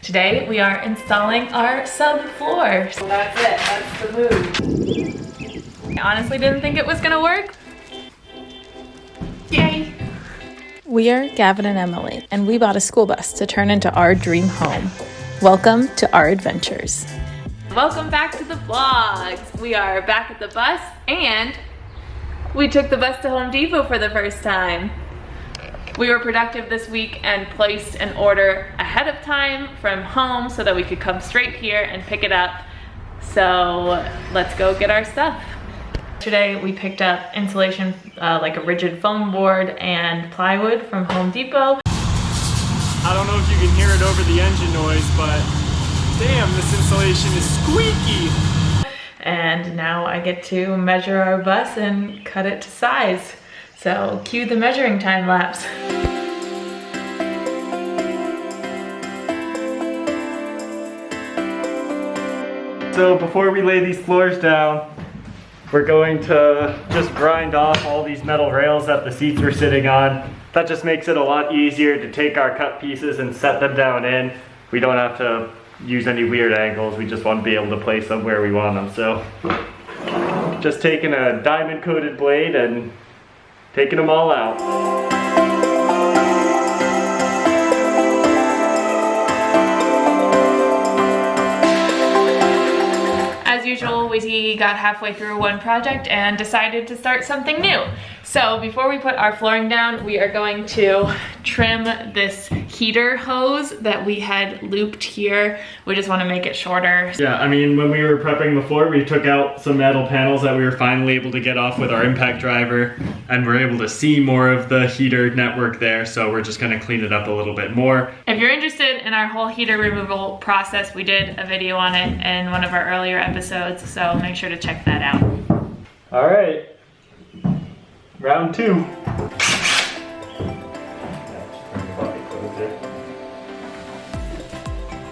Today we are installing our subfloor. So that's it, that's the move. I honestly didn't think it was gonna work. Yay! We are Gavin and Emily, and we bought a school bus to turn into our dream home. Welcome to our adventures. Welcome back to the vlogs. We are back at the bus, and we took the bus to Home Depot for the first time. We were productive this week and placed an order ahead of time from home so that we could come straight here and pick it up. So let's go get our stuff. Today we picked up insulation, like a rigid foam board and plywood from Home Depot. I don't know if you can hear it over the engine noise, but damn, this insulation is squeaky. And now I get to measure our bus and cut it to size. So cue the measuring time lapse. So before we lay these floors down, we're going to just grind off all these metal rails that the seats were sitting on. That just makes it a lot easier to take our cut pieces and set them down in. We don't have to use any weird angles. We just want to be able to place them where we want them. So just taking a diamond coated blade and taking them all out. As usual, we got halfway through one project and decided to start something new. So before we put our flooring down, we are going to trim this heater hose that we had looped here. We just want to make it shorter. Yeah, I mean, when we were prepping the floor, we took out some metal panels that we were finally able to get off with our impact driver, and we're able to see more of the heater network there, so we're just going to clean it up a little bit more. If you're interested in our whole heater removal process, we did a video on it in one of our earlier episodes, so make sure to check that out. All right, round two.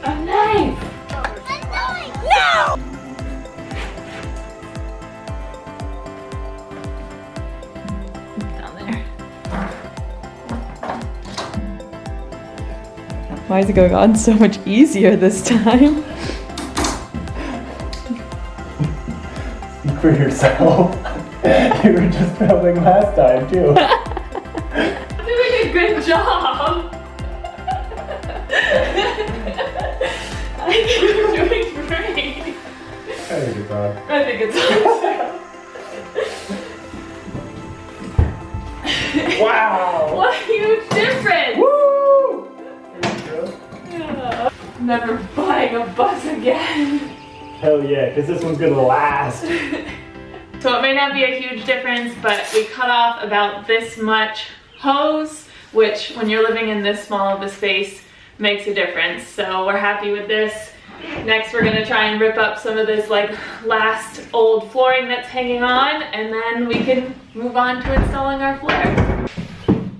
A knife! No! Down there. Why is it going on so much easier this time? For yourself. You were just filming last time too. I'm doing a good job. I think you're doing great. I think it's on. I think it's on. Wow! What a huge difference! Woo! There you go. Yeah. Never buying a bus again. Hell yeah, because this one's gonna last. So it may not be a huge difference, but we cut off about this much hose, which when you're living in this small of a space makes a difference. So we're happy with this. Next we're gonna try and rip up some of this like last old flooring that's hanging on, and then we can move on to installing our floor.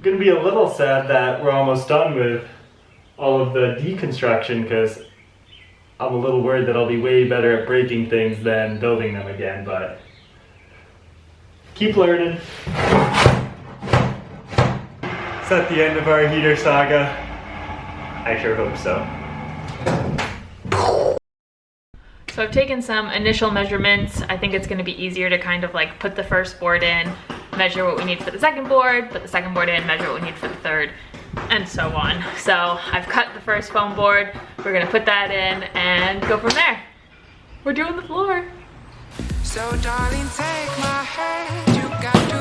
Gonna be a little sad that we're almost done with all of the deconstruction, because I'm a little worried that I'll be way better at breaking things than building them again, but keep learning. Is that the end of our heater saga? I sure hope so. So I've taken some initial measurements. I think it's gonna be easier to kind of like put the first board in, measure what we need for the second board, put the second board in, measure what we need for the third, and so on. So I've cut the first foam board. We're gonna put that in and go from there. We're doing the floor. So darling, take my hand, you got to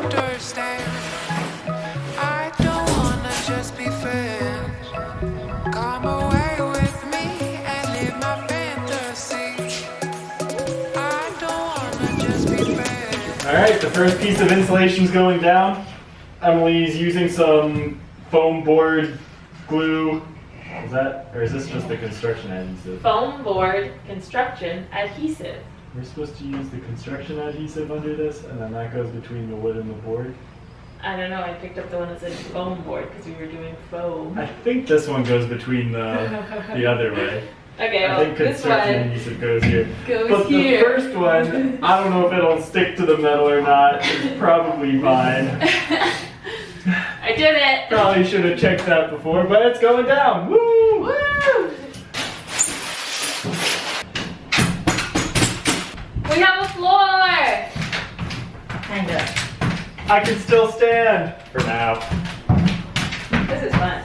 understand. I don't wanna just be friends. Come away with me and live my fantasy. I don't wanna just be friends. Alright, the first piece of insulation's going down. Emily's using some foam board glue. Is that, or is this just the construction adhesive? Foam board construction adhesive. We're supposed to use the construction adhesive under this, and then that goes between the wood and the board. I don't know, I picked up the one that said foam board because we were doing foam. I think this one goes between the other way. Okay, I well, think this construction one adhesive goes here. goes But here. the first one, I don't know if it'll stick to the metal or not. It's probably fine. I did it! Probably should have checked that before, but it's going down. Woo! Woo! I can still stand for now. This is fun.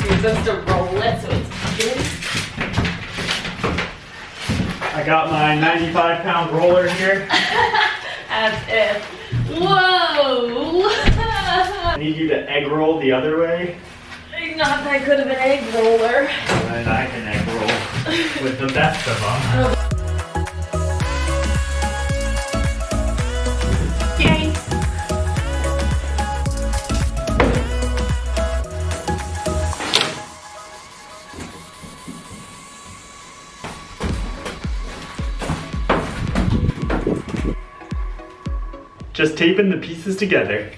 You're supposed to roll it so it's good. I got my 95-pound roller here. As if. Whoa! I need you to egg roll the other way. Not that good of an egg roller. And I can egg roll with the best of them. Yay! Just taping the pieces together.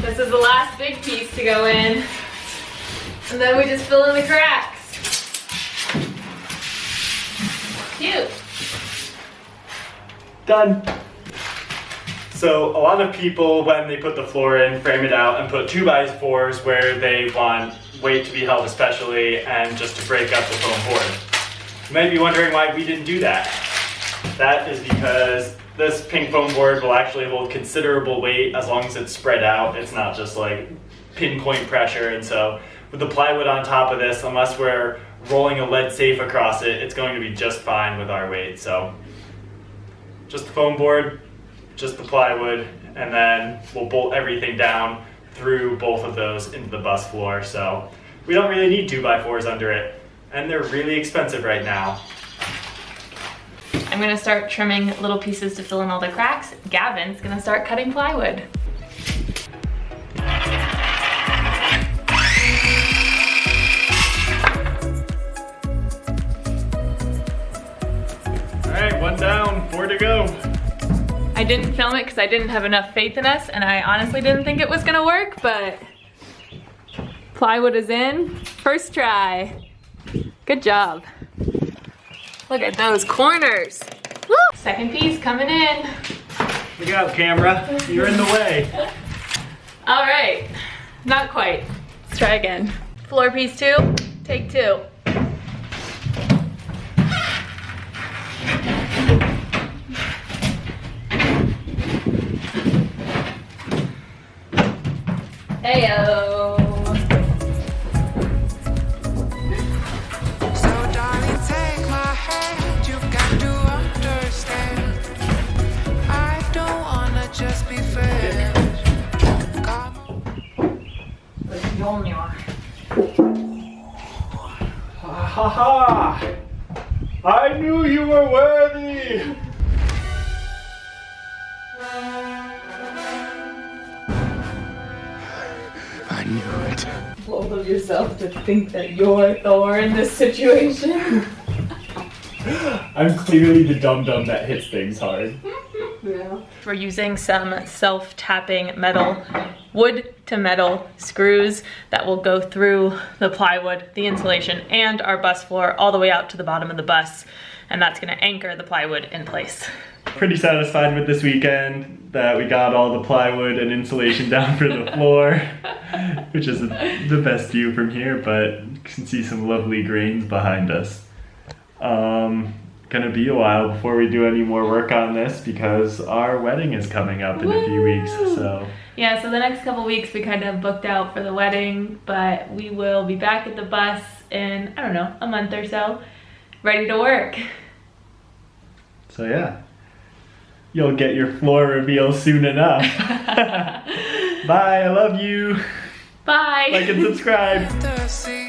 This is the last big piece to go in. And then we just fill in the cracks. Cute. Done. So a lot of people, when they put the floor in, frame it out and put 2x4s where they want weight to be held especially and just to break up the foam board. You might be wondering why we didn't do that. That is because this pink foam board will actually hold considerable weight as long as it's spread out. It's not just like pinpoint pressure, and so with the plywood on top of this, unless we're rolling a lead safe across it, it's going to be just fine with our weight. So just the foam board, just the plywood, and then we'll bolt everything down through both of those into the bus floor. So we don't really need 2x4s under it, and they're really expensive right now. I'm gonna start trimming little pieces to fill in all the cracks. Gavin's gonna start cutting plywood. All right, 1 down, 4 to go. I didn't film it because I didn't have enough faith in us, and I honestly didn't think it was gonna work, but plywood is in. First try. Good job. Look at those corners. Woo! Second piece coming in. Look out, camera. You're in the way. All right, not quite. Let's try again. Floor piece 2, take 2. Heyo. So darling, take my hand. You got to understand. I don't wanna just be fair. Come Ha ha! I knew you were worthy! I knew it. Both of yourself to think that you're Thor in this situation. I'm clearly the dum-dum that hits things hard. Yeah. We're using some self-tapping metal, wood to metal screws that will go through the plywood, the insulation, and our bus floor all the way out to the bottom of the bus. And that's gonna anchor the plywood in place. Pretty satisfied with this weekend that we got all the plywood and insulation down for the floor, which is the best view from here, but you can see some lovely grains behind us. Gonna be a while before we do any more work on this because our wedding is coming up in a few weeks, so. Yeah, so the next couple weeks we kind of booked out for the wedding, but we will be back at the bus in, I don't know, a month or so, ready to work. So yeah, you'll get your floor reveal soon enough. Bye, I love you. Bye. Like and subscribe. to see